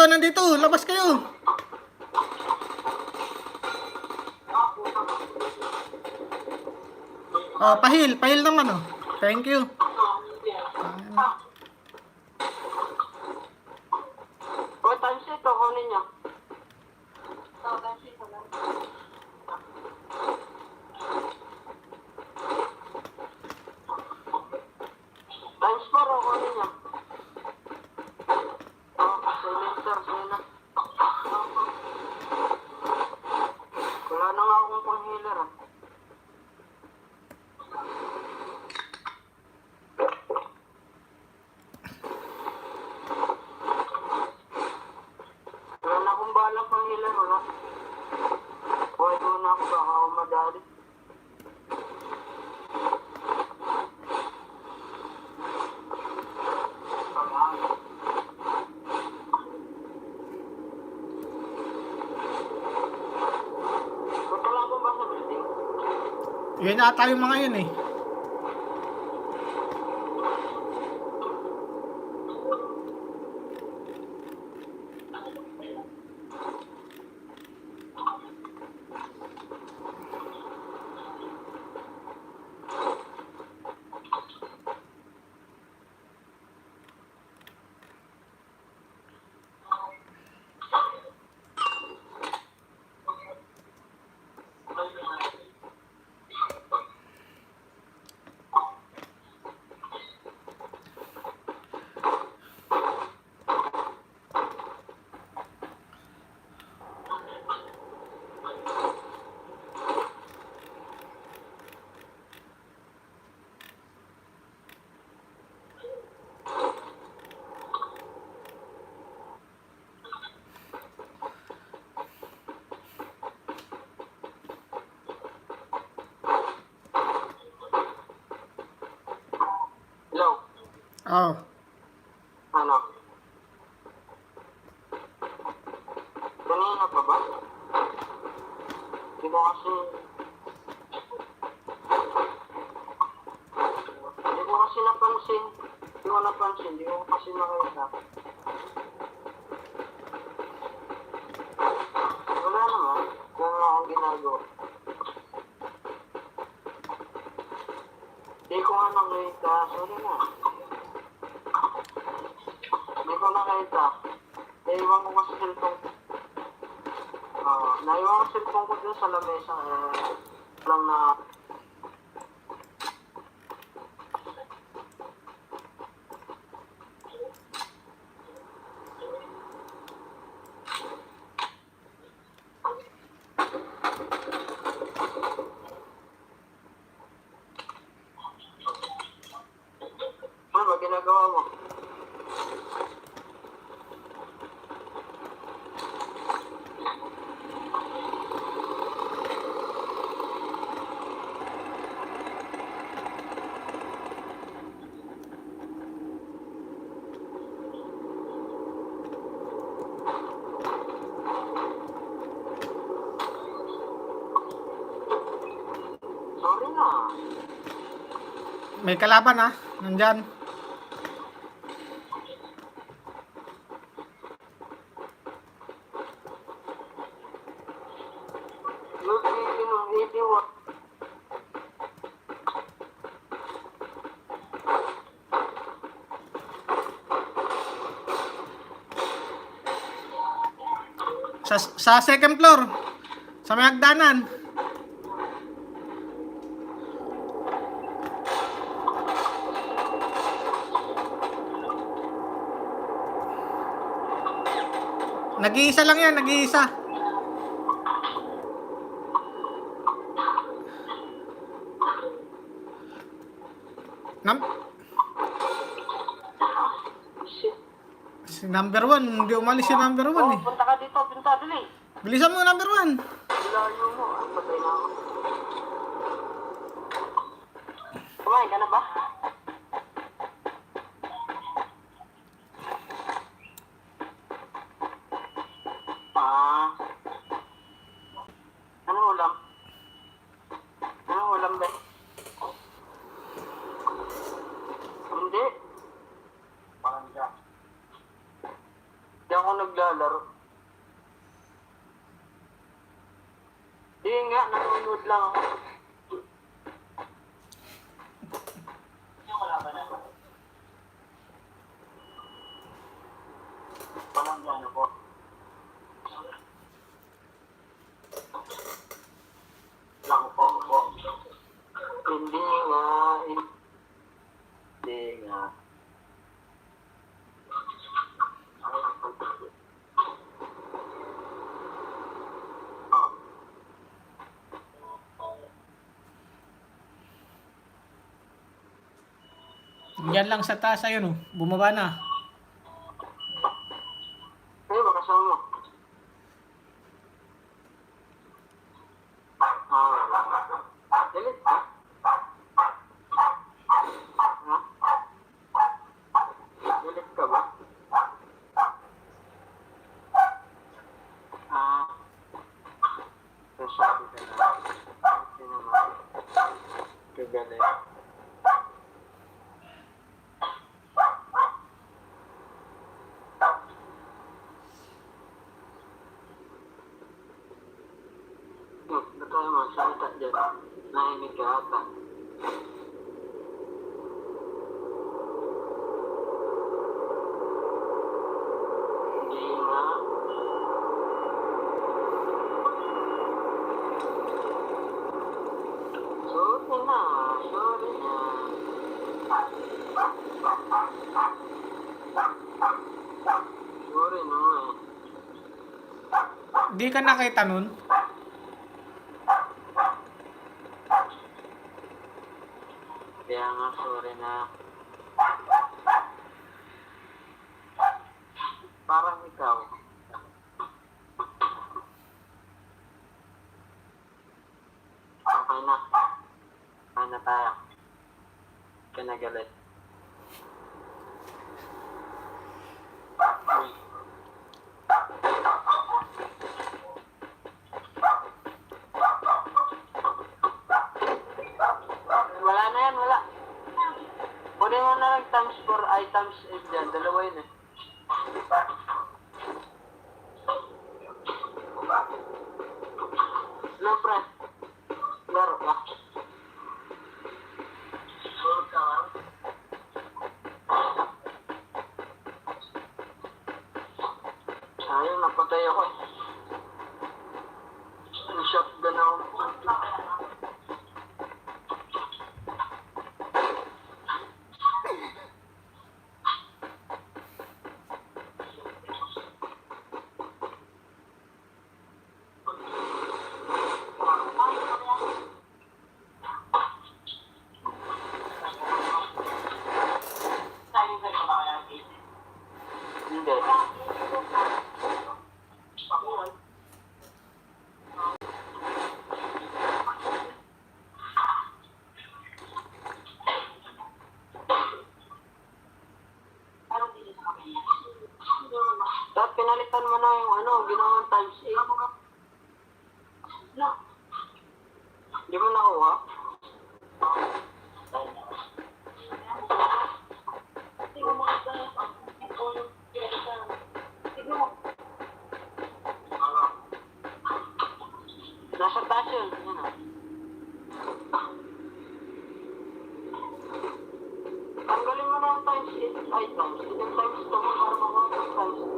[SPEAKER 1] Nandito. Labas kayo. Oh, pahil naman oh. Thank you.
[SPEAKER 4] Uy, times ito, kunin niya. Times 4, kunin niya. Silencer, sila. Wala na nga akong pang-healer ah. Wala na akong balang pang-healer, wala. Buhay ko na ako, baka ako madali. May kalaban ba sa building?
[SPEAKER 1] Yun ata yung mga yun eh.
[SPEAKER 4] Hello?
[SPEAKER 1] Oh.
[SPEAKER 4] Ano? Kanina pa ba? Hindi ko kasi... napansin. Hindi ko kasi nakita. Wala naman. Wala akong ginagawa. Hindi ko nga nakita. Sorry na. Hindi ko nakita. Naiwan ko kasi cellphone ko. Naiwan ko cellphone ko dun sa lamesa. Lang na... Ano ba ginagawa mo? Sorry na.
[SPEAKER 1] May kalaban ah. Nandyan. Sa second floor. Sa may hagdanan. Nag-iisa lang yan, nag-iisa. Nam
[SPEAKER 4] Shit.
[SPEAKER 1] si number 1, hindi umalis si number 1 eh.
[SPEAKER 4] Punta ka dito, punta, dali.
[SPEAKER 1] Bilisan mo number 1.
[SPEAKER 4] Layo mo, ay patay na ako. Kumain ka na ba? Ah. Anong ulam? Anong ulam ba? Hindi. Hindi ako naglalaro. Hindi nga, nanonood lang ako. Walang gano po. Lang po. Hindi nga. Hindi nga.
[SPEAKER 1] Diyan lang sa taas ayun oh. Bumaba na.
[SPEAKER 4] Ay, baka saan mo? Galit ka? Ha? Galit ka ba? Nasabi ka na. Hindi naman. Kagalit. Ba't tayo magsalita dyan? Nahimik ka ata. Hindi nga. Sorry na. Sorry na. Sorry na nga
[SPEAKER 1] Di ka nakita nun?
[SPEAKER 4] Kaya nga, sorry na. Parang ikaw. Okay na. Okay na tayo. Kinagalit. Wala na yan, wala. Kunin mo na lang times 4 ay times 8 dyan. Dalawa yun eh. No, pre. Laro ka. Ayun, napatay ako eh. Ang shotgun ako. Hindi. Tapos pinalitan mo na yung ano, ginawang times 8. No. Hindi mo nakuha? Nasa taas yun. Yan ah. Tanggalin mo na yung times 8 items. Yung times 2 mo para makuha yung times 2.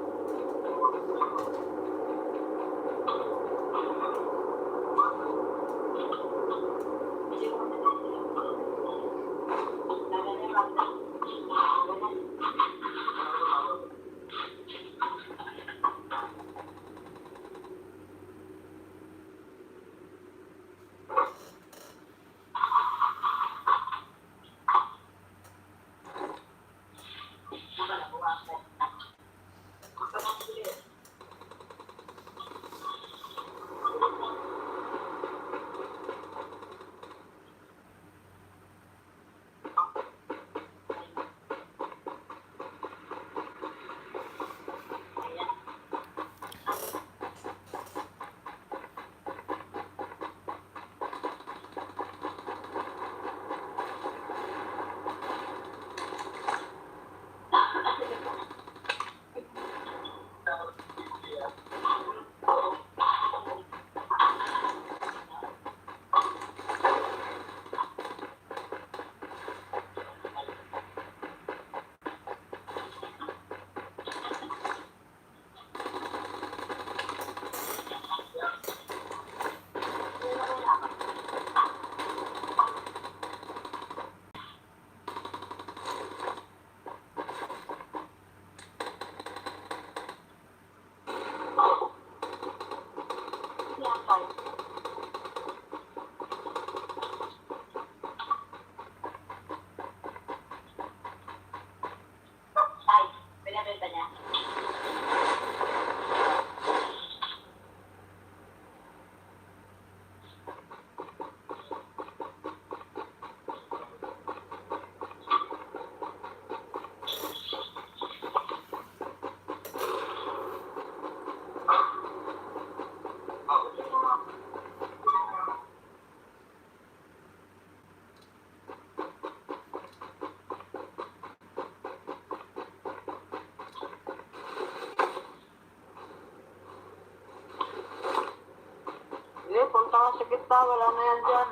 [SPEAKER 4] Hindi, punta ka sa gitna, wala na yan dyan.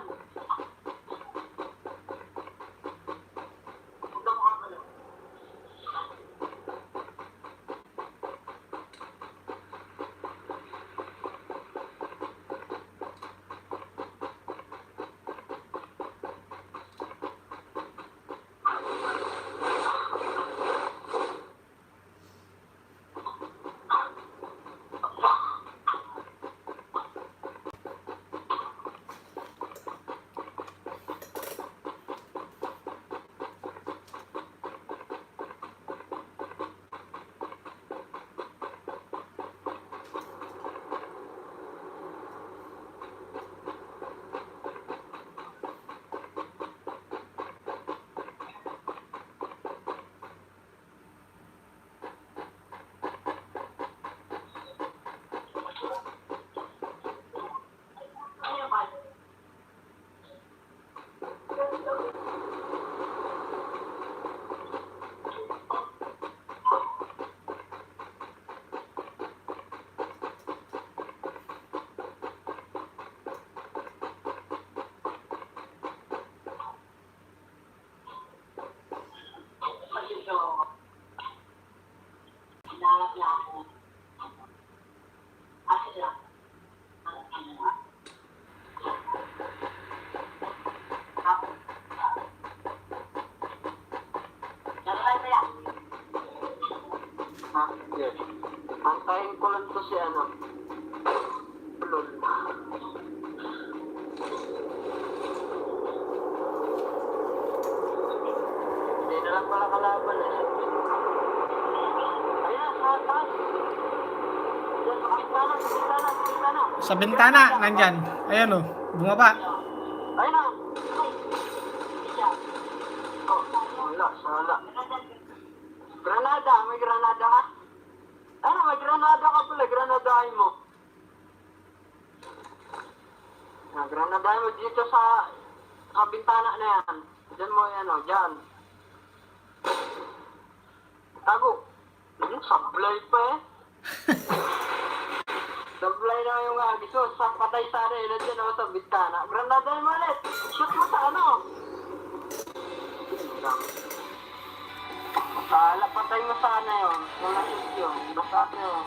[SPEAKER 4] Yes. Antayin ko lang to si ano. Lol. Hindi na lang pala kalaban eh. Ayun, sa taas. Diyan, sa bintana, sa bintana, sa bintana.
[SPEAKER 1] Sa bintana, nandyan. Ayan o, bumaba.
[SPEAKER 4] Ayun na. Oh, wala, sala. Granada, may granada ka? Ano, may granada ka pala, granadahin mo. Granadahin mo dito sa bintana na yan. Diyan mo yan o, dyan. Tago. Sablay pa eh. Sablay na yung agis ko, sa patay sana yun, dyan o sa bintana. Granadahin mo ulit. Shoot mo sa ano. Sala, patay mo sana yun. Wala yun. Basta yun.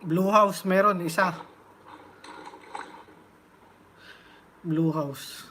[SPEAKER 1] Blue house meron, isa. Blue house.